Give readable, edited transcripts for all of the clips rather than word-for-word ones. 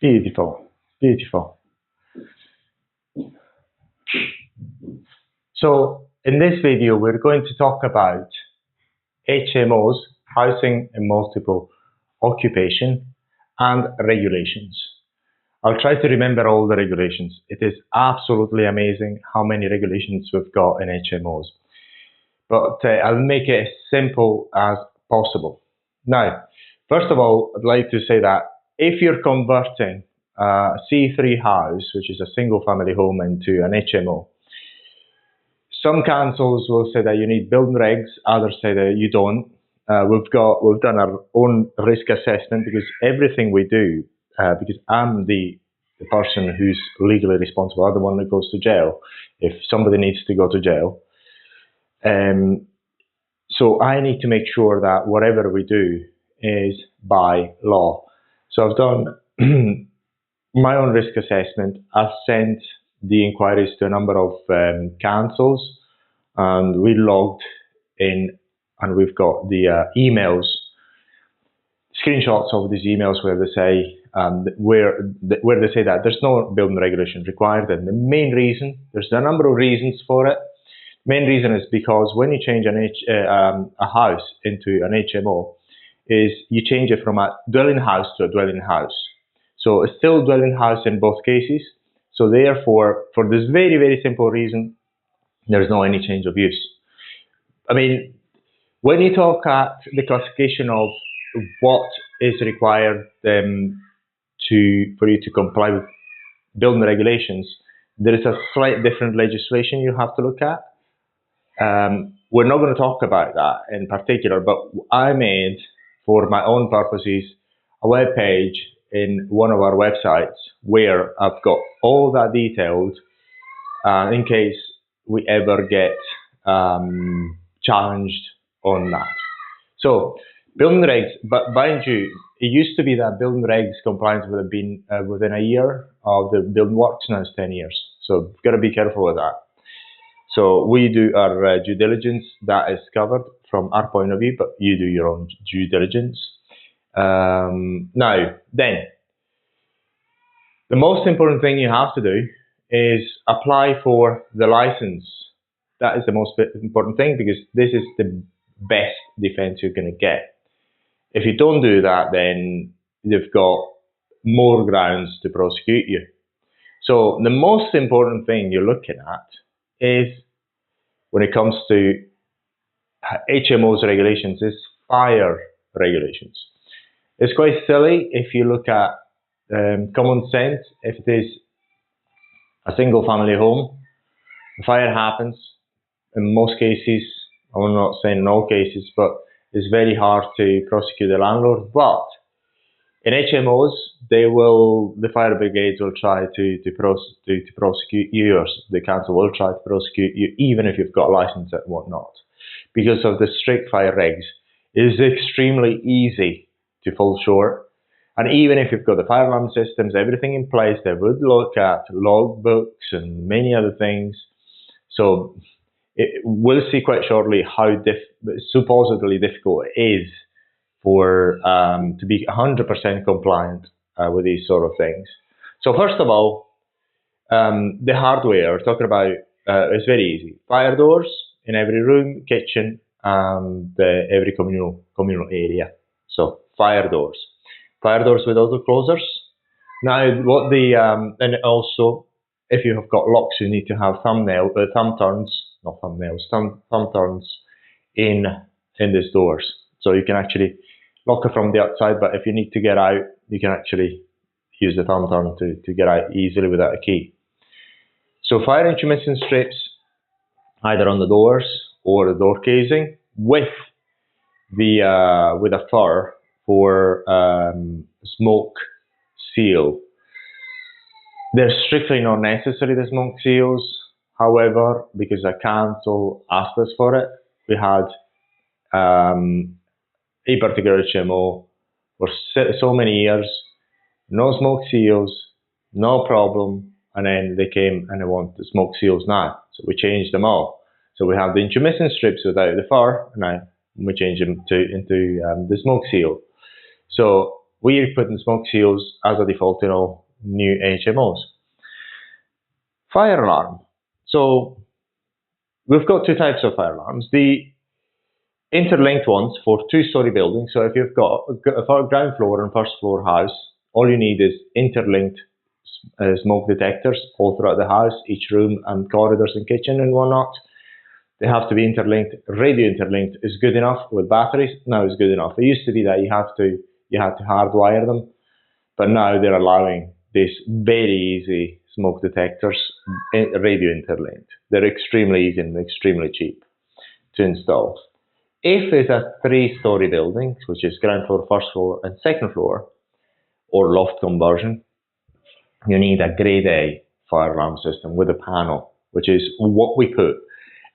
Beautiful, beautiful. So in this video, we're going to talk about HMOs, housing and multiple occupation, and regulations. I'll try to remember all the regulations. It is absolutely amazing how many regulations we've got in HMOs. But I'll make it as simple as possible. Now, first of all, I'd like to say that if you're converting a C3 house, which is a single family home, into an HMO, some councils will say that you need building regs, others say that you don't. We've done our own risk assessment because everything we do, because I'm the person who's legally responsible, I'm the one that goes to jail if somebody needs to go to jail. So I need to make sure that whatever we do is by law. So I've done my own risk assessment. I've sent the inquiries to a number of councils, and we logged in, and we've got the emails, screenshots of these emails where they say where they say that there's no building regulation required. And the main reason, there's a number of reasons for it. Main reason is because when you change a house into an HMO, is you change it from a dwelling house to a dwelling house. So it's still a dwelling house in both cases. So therefore, for this very, very simple reason, there's no any change of use. I mean, when you talk at the classification of what is required for you to comply with building regulations, there is a slight different legislation you have to look at. We're not going to talk about that in particular, but I made, for my own purposes, a web page in one of our websites where I've got all that detailed in case we ever get challenged on that. So building regs, but mind you, it used to be that building regs compliance would have been within a year of the building works. Now it's 10 years. So you've got to be careful with that. So we do our due diligence, that is covered from our point of view, but you do your own due diligence. Now, then, the most important thing you have to do is apply for the license. That is the most important thing, because this is the best defense you're going to get. If you don't do that, then you've got more grounds to prosecute you. So the most important thing you're looking at is, when it comes to HMOs regulations, is fire regulations. It's quite silly if you look at common sense. If it is a single family home, a fire happens, in most cases, I'm not saying in all cases, but it's very hard to prosecute the landlord. But in HMOs, the fire brigades will try to prosecute you, or the council will try to prosecute you, even if you've got a license and whatnot. Because of the strict fire regs, it is extremely easy to fall short. And even if you've got the fire alarm systems, everything in place, they would look at log books and many other things. So we'll see quite shortly how supposedly difficult it is for to be 100% compliant with these sort of things. So first of all, the hardware, talking about, is very easy. Fire doors in every room, kitchen, and every communal area. So fire doors with auto closers. Now, and also, if you have got locks, you need to have thumb turns in these doors, so you can actually lock it from the outside. But if you need to get out, you can actually use the thumb turn to get out easily without a key. So fire intermittent strips, either on the doors or the door casing, with a fur for smoke seal. They're strictly not necessary, the smoke seals. However, because the council asked us for it, we had a particular HMO for so many years, no smoke seals, no problem, and then they came and they want the smoke seals now. So we changed them all. So we have the intermittent strips without the fur, and now we change them into the smoke seal. So we're putting smoke seals as a default in all new HMOs. Fire alarm. So we've got two types of fire alarms. The interlinked ones for two-story buildings. So if you've got a ground floor and first floor house, all you need is interlinked smoke detectors all throughout the house, each room and corridors and kitchen and whatnot. They have to be interlinked. Radio interlinked is good enough with batteries. Now it's good enough. It used to be that you had to hardwire them, but now they're allowing these very easy smoke detectors, radio interlinked. They're extremely easy and extremely cheap to install. If it's a three-story building, which is ground floor, first floor, and second floor, or loft conversion, you need a grade A fire alarm system with a panel, which is what we put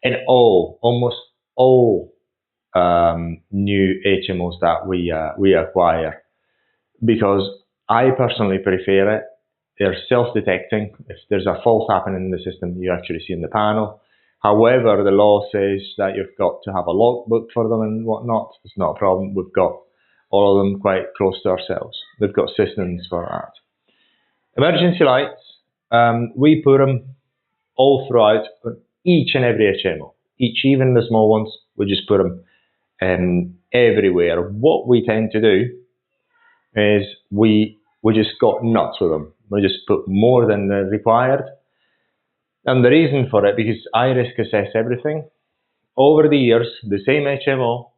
in almost all new HMOs that we acquire, because I personally prefer it. They're self-detecting. If there's a fault happening in the system, you actually see in the panel. However, the law says that you've got to have a logbook for them and whatnot. It's not a problem. We've got all of them quite close to ourselves. We've got systems for that. Emergency lights, we put them all throughout each and every HMO. Even the small ones, we just put them everywhere. What we tend to do is we just got nuts with them. We just put more than required. And the reason for it, because I risk assess everything. Over the years, the same HMO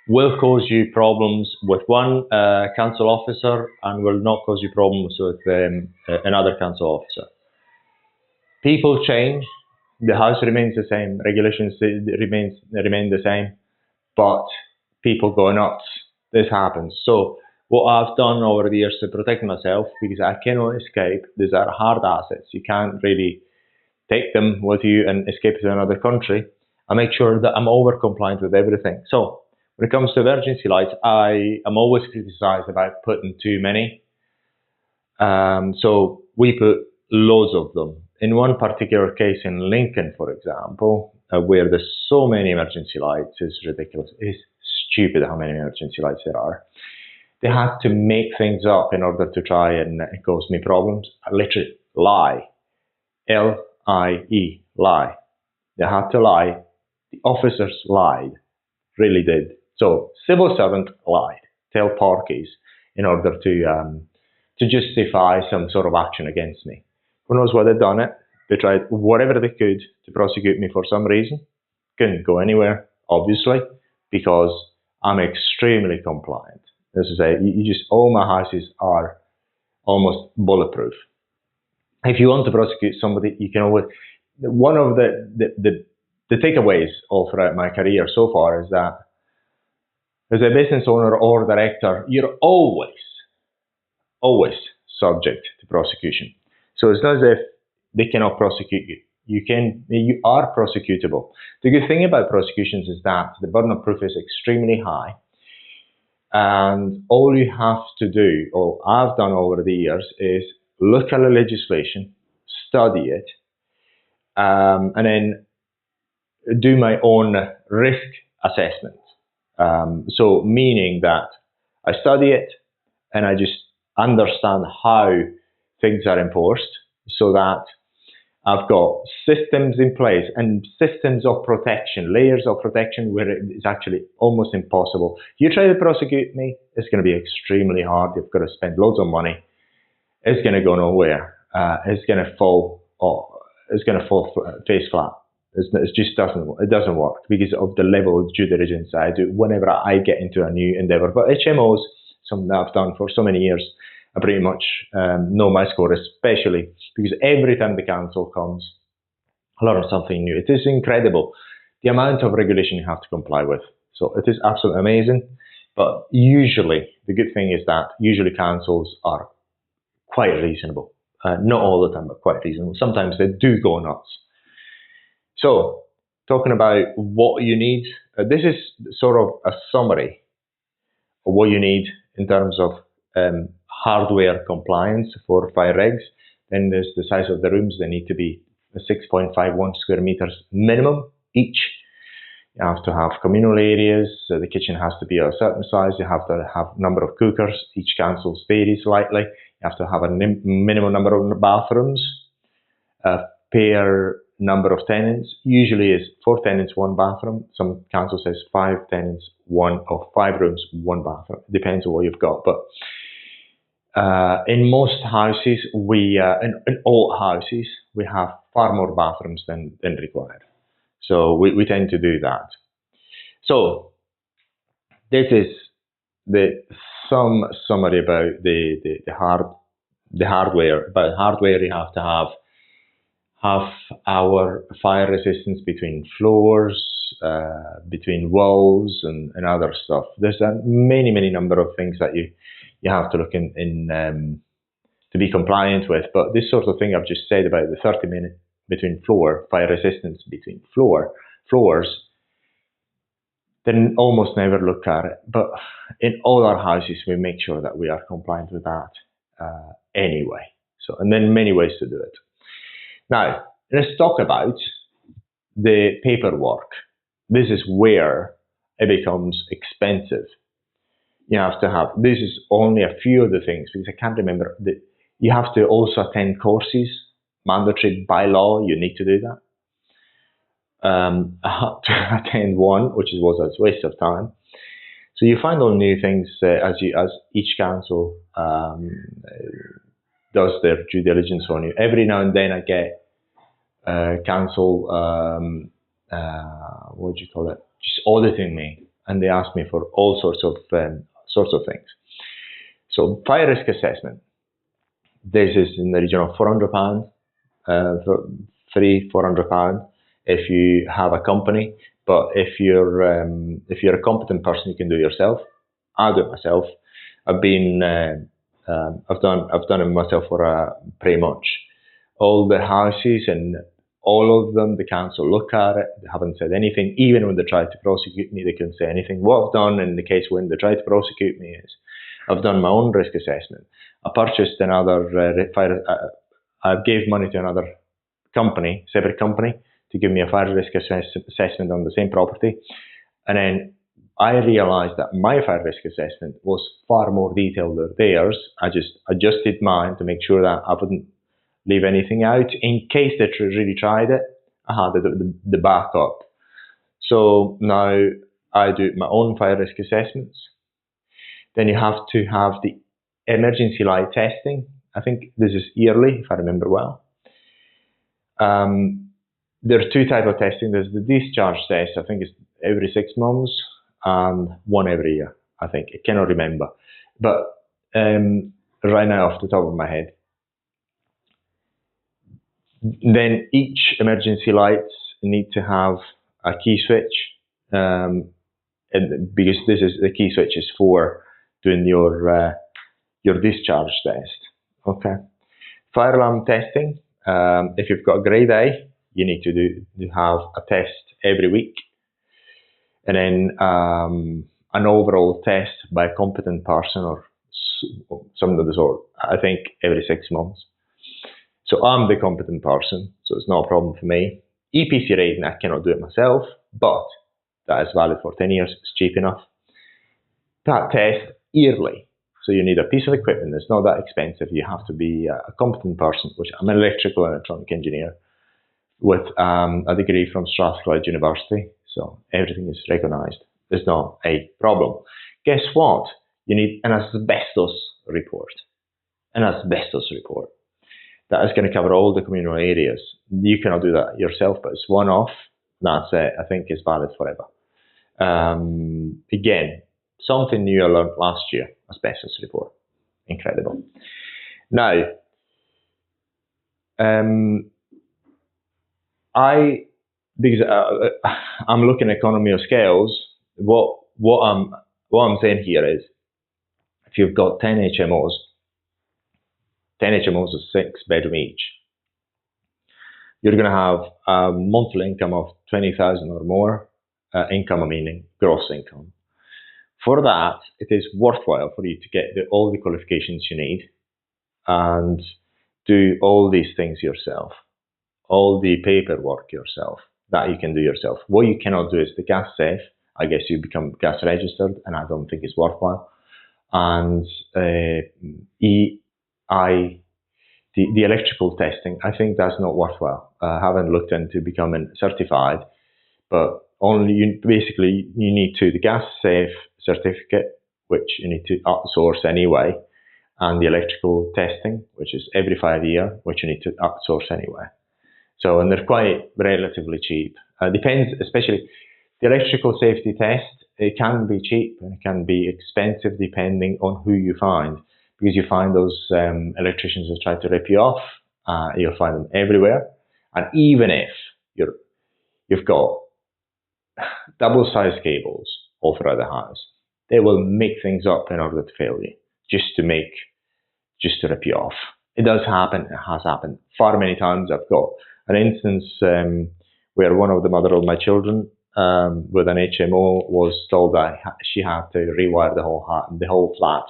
will cause you problems with one council officer and will not cause you problems with another council officer. People change, the house remains the same, regulations remain the same, but people go nuts. This happens. So what I've done over the years to protect myself, because I cannot escape, these are hard assets. You can't really take them with you and escape to another country. I make sure that I'm over compliant with everything. So when it comes to emergency lights, I am always criticized about putting too many. So we put loads of them. In one particular case in Lincoln, for example, where there's so many emergency lights, it's ridiculous. It's stupid how many emergency lights there are. They had to make things up in order to try and cause me problems. I literally lie. L-I-E, lie. They had to lie. The officers lied, really did. So civil servant lied, tell porkies in order to justify some sort of action against me. Who knows why they've done it? They tried whatever they could to prosecute me for some reason. Couldn't go anywhere, obviously, because I'm extremely compliant. As I say, all my houses are almost bulletproof. If you want to prosecute somebody, you can always. One of the takeaways all throughout my career so far is that as a business owner or director, you're always subject to prosecution. So it's not as if they cannot prosecute you. You are prosecutable. The good thing about prosecutions is that the burden of proof is extremely high. And all you have to do, or I've done over the years, is look at the legislation, study it, and then do my own risk assessment. So meaning that I study it and I just understand how things are enforced so that I've got systems in place and systems of protection, layers of protection where it's actually almost impossible. You try to prosecute me, it's going to be extremely hard. You've got to spend loads of money. It's going to go nowhere. It's going to fall. It's going to fall face flat. It just doesn't work because of the level of due diligence I do whenever I get into a new endeavor. But HMOs, something that I've done for so many years, I pretty much know my score, especially because every time the council comes, I learn something new. It is incredible the amount of regulation you have to comply with. So it is absolutely amazing. But usually, the good thing is that usually councils are quite reasonable. Not all the time, but quite reasonable. Sometimes they do go nuts. So, talking about what you need, this is sort of a summary of what you need in terms of hardware compliance for fire regs. Then there's the size of the rooms. They need to be 6.51 square meters minimum each. You have to have communal areas. The kitchen has to be a certain size. You have to have number of cookers. Each council varies slightly. You have to have a minimum number of bathrooms per number of tenants. Usually is 4 tenants, 1 bathroom. Some council says 5 tenants, 1 or 5 rooms, 1 bathroom. It depends on what you've got. But in most houses, in all houses, we have far more bathrooms than required. So we tend to do that. So this is the summary about the hardware. About hardware, you have to have our fire resistance between floors, between walls, and other stuff. There's a many number of things that you have to look in to be compliant with. But this sort of thing I've just said about the 30-minute between floor, fire resistance between floors, then almost never look at it. But in all our houses, we make sure that we are compliant with that anyway. So, and then many ways to do it. Now, let's talk about the paperwork. This is where it becomes expensive. You have to have, this is only a few of the things, because I can't remember, you have to also attend courses, mandatory by law, you need to do that. I had to attend one, which was a waste of time. So you find all new things as each council does their due diligence on you. Every now and then I get council, what do you call it? Just auditing me, and they ask me for all sorts of things. So fire risk assessment. This is in the region of £400, £400 if you have a company. But if you're a competent person, you can do it yourself. I do it myself. I've done it myself for pretty much all the houses, and all of them, the council look at it. They haven't said anything. Even when they tried to prosecute me, they couldn't say anything. What I've done in the case when they tried to prosecute me is I've done my own risk assessment. I purchased another I gave money to another company, separate company, to give me a fire risk assessment on the same property. And then I realized that my fire risk assessment was far more detailed than theirs. I just adjusted mine to make sure that I wouldn't leave anything out. In case they really tried it, I had the backup. So now I do my own fire risk assessments. Then you have to have the emergency light testing. I think this is yearly, if I remember well. There's 2 types of testing. There's the discharge test, I think it's every 6 months, and 1 every year, I think. I cannot remember. But right now, off the top of my head. Then each emergency lights need to have a key switch, and because this is the key switch is for doing your discharge test. Okay. Fire alarm testing. If you've got a grade A, you need to have a test every week, and then an overall test by a competent person or some of the sort. I think every 6 months. So I'm the competent person, so it's not a problem for me. EPC rating, I cannot do it myself, but that is valid for 10 years. It's cheap enough. That test yearly. So you need a piece of equipment. It's not that expensive. You have to be a competent person, which I'm an electrical and electronic engineer with a degree from Strathclyde University. So everything is recognized. There's not a problem. Guess what? You need an asbestos report. An asbestos report. That is going to cover all the communal areas. You cannot do that yourself, but it's one-off. That's it. I think it's valid forever. Again, something new I learned last year, asbestos report. Incredible. Now, because I'm looking at economy of scales, what I'm saying here is, if you've got 10 HMOs, 10 HMOs of 6 bedroom each, you're going to have a monthly income of 20,000 or more. Income, meaning gross income. For that, it is worthwhile for you to get all the qualifications you need and do all these things yourself, all the paperwork yourself. that you can do yourself. What you cannot do is the gas safe. I guess you become gas registered, and I don't think it's worthwhile. And the electrical testing, I think that's not worthwhile. I haven't looked into becoming certified, but basically you need the gas safe certificate, which you need to outsource anyway, and the electrical testing, which is every 5 years, which you need to outsource anyway. So, and they're quite relatively cheap. Depends, especially the electrical safety test, it can be cheap and it can be expensive depending on who you find. Because you find those electricians that try to rip you off, you'll find them everywhere. And even if you've got double-sized cables all throughout the house, they will make things up in order to fail you, just to rip you off. It does happen. It has happened far many times. I've got an instance where one of the mother of my children with an HMO was told that she had to rewire the whole flat,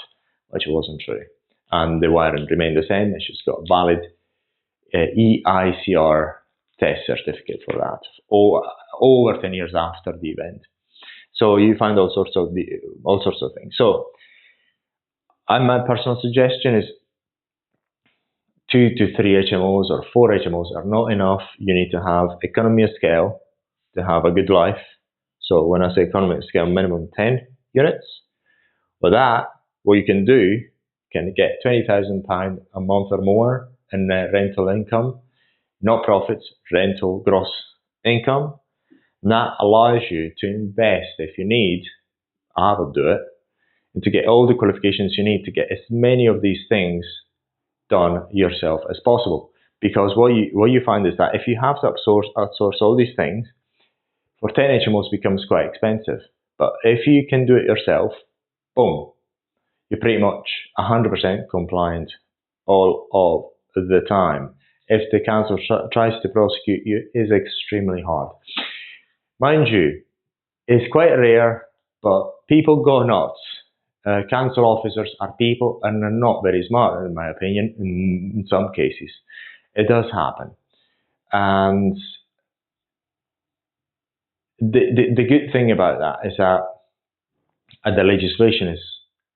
which wasn't true. And the wiring remained the same, and she's got a valid EICR test certificate for that, over 10 years after the event. So you find all sorts of things. So my personal suggestion is 2 to 3 HMOs or 4 HMOs are not enough. You need to have economy of scale to have a good life. So when I say economy of scale, minimum 10 units. For that, what you can do, you can get £20,000 a month or more in rental income, not profits, rental gross income. And that allows you to invest if you need. I would do it, and to get all the qualifications you need to get as many of these things done yourself as possible. Because what you find is that if you have to outsource all these things, for 10 HMOs becomes quite expensive. But if you can do it yourself, boom, you're pretty much 100% compliant all of the time. If the council tries to prosecute you, it's extremely hard. Mind you, it's quite rare, but people go nuts. Council officers are people and are not very smart, in my opinion, in some cases. It does happen. And the good thing about that is that the legislation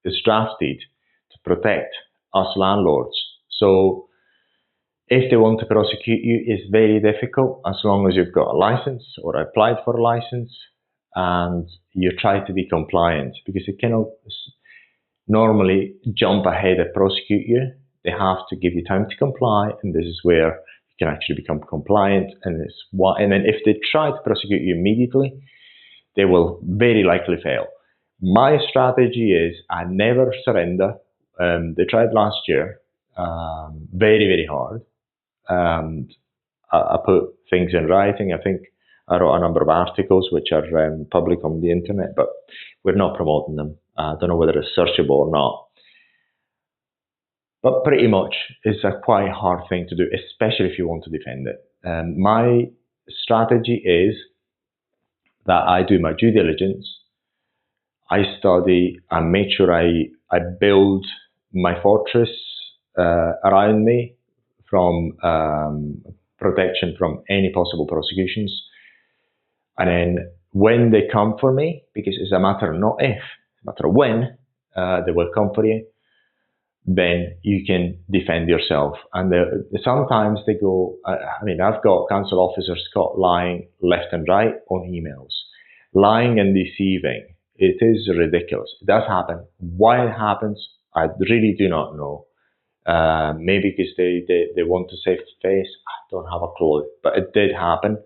is drafted to protect us landlords. So if they want to prosecute you, it's very difficult as long as you've got a license or applied for a license and you try to be compliant, because they cannot normally jump ahead and prosecute you. They have to give you time to comply, and this is where you can actually become compliant. And then if they try to prosecute you immediately, they will very likely fail. My strategy is I never surrender. They tried last year, very, very hard. And I put things in writing. I think I wrote a number of articles which are public on the internet, but we're not promoting them. I don't know whether it's searchable or not. But pretty much it's a quite hard thing to do, especially if you want to defend it. My strategy is that I do my due diligence. I study and make sure I build my fortress around me from protection from any possible prosecutions. And then when they come for me, because it's a matter not if, it's a matter when they will come for you, then you can defend yourself. And sometimes they go, I've got council officers caught lying left and right on emails, lying and deceiving. It is ridiculous. It does happen. Why it happens, I really do not know. Maybe because they want to save face. I don't have a clue, but it did happen.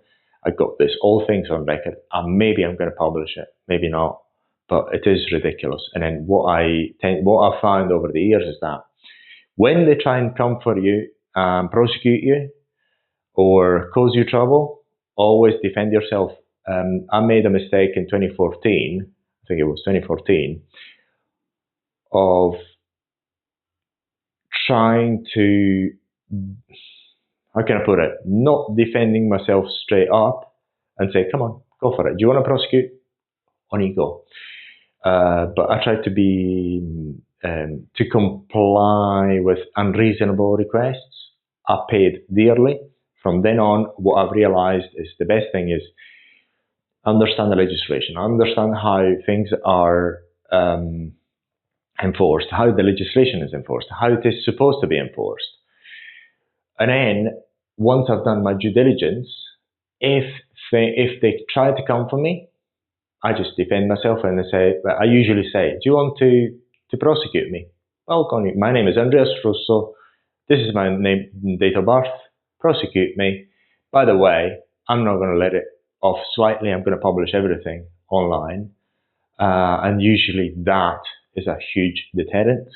I got this, all things on record, and maybe I'm going to publish it, maybe not, but it is ridiculous. And then what I found over the years is that when they try and come for you, prosecute you, or cause you trouble, always defend yourself. I made a mistake in 2014, I think it was 2014, of trying to, how can I put it, not defending myself straight up and say, come on, go for it. Do you want to prosecute? On you go. But I tried to comply with unreasonable requests. I paid dearly from then on, what I've realized is the best thing is understand the legislation, understand how things are enforced, how the legislation is enforced, how it is supposed to be enforced. And then once I've done my due diligence, if they try to come for me, I just defend myself and I usually say, do you want to prosecute me? Well, my name is Andreas Russo. This is my name, date of birth. Prosecute me. By the way, I'm not going to let it off slightly. I'm going to publish everything online. And usually that is a huge deterrent.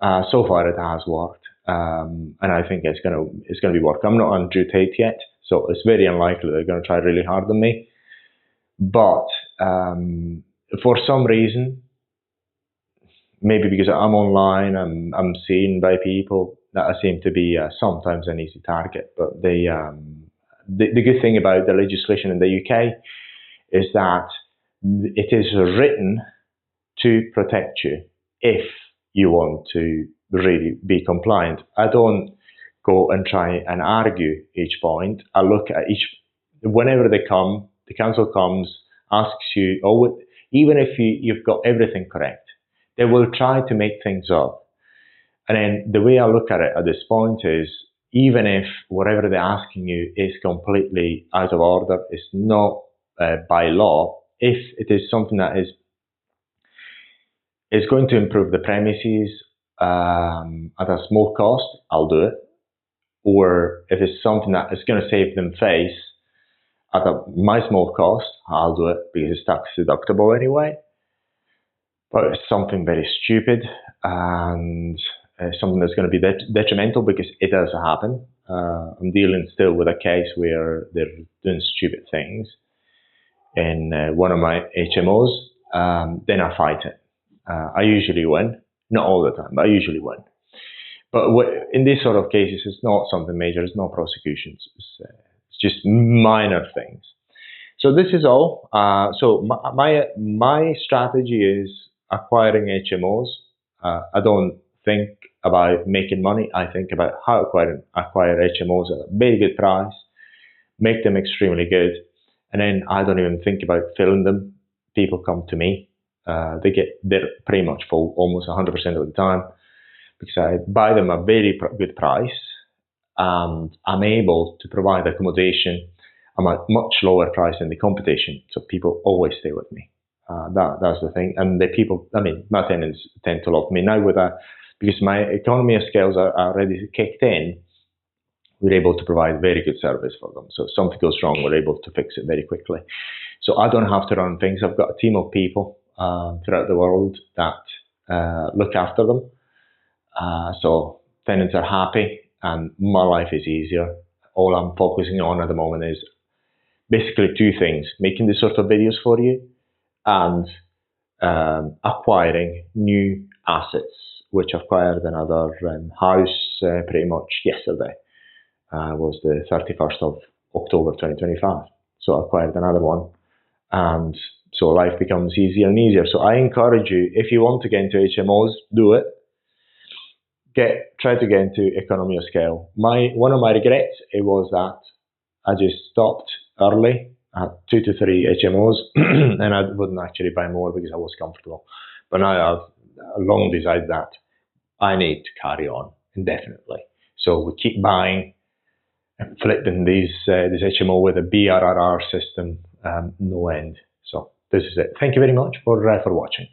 So far it has worked. And I think it's going to be working. I'm not on due date yet, so it's very unlikely they're going to try really hard on me. But for some reason, maybe because I'm online, I'm seen by people, that I seem to be sometimes an easy target. But the good thing about the legislation in the UK is that it is written to protect you if you want to really be compliant. I don't go and try and argue each point. I look at whenever they come, the council comes, asks you, even if you've got everything correct, they will try to make things up. And then the way I look at it at this point is, even if whatever they're asking you is completely out of order, it's not by law, if it is something that is going to improve the premises at a small cost, I'll do it. Or if it's something that is going to save them face at my small cost, I'll do it because it's tax deductible anyway. But it's something very stupid and something that's going to be detrimental, because it does happen. I'm dealing still with a case where they're doing stupid things in one of my HMOs. Then I fight it. I usually win, not all the time, but I usually win. But in these sort of cases, it's not something major. It's no prosecutions. It's just minor things. So this is all. So my strategy is acquiring HMOs. I don't think about making money. I think about how to acquire HMOs at a very good price, make them extremely good, and then I don't even think about filling them. People come to me. They're pretty much full almost 100% of the time, because I buy them at a very good price, and I'm able to provide accommodation at a much lower price than the competition. So people always stay with me. That's the thing. And my tenants tend to love me now because my economy of scales are already kicked in. We're able to provide very good service for them. So if something goes wrong, we're able to fix it very quickly. So I don't have to run things. I've got a team of people throughout the world that look after them. So tenants are happy and my life is easier. All I'm focusing on at the moment is basically two things: making these sort of videos for you and acquiring new assets, which I acquired another house pretty much yesterday. Was the 31st of October 2025. So I acquired another one, and so life becomes easier and easier. So I encourage you, if you want to get into HMOs, do it. Try to get into economy of scale. One of my regrets, it was that I just stopped early at 2 to 3 HMOs, and I wouldn't actually buy more because I was comfortable. But now I've long decided that I need to carry on indefinitely. So we keep buying and flipping this HMO with a BRRR system, no end. So this is it. Thank you very much for watching.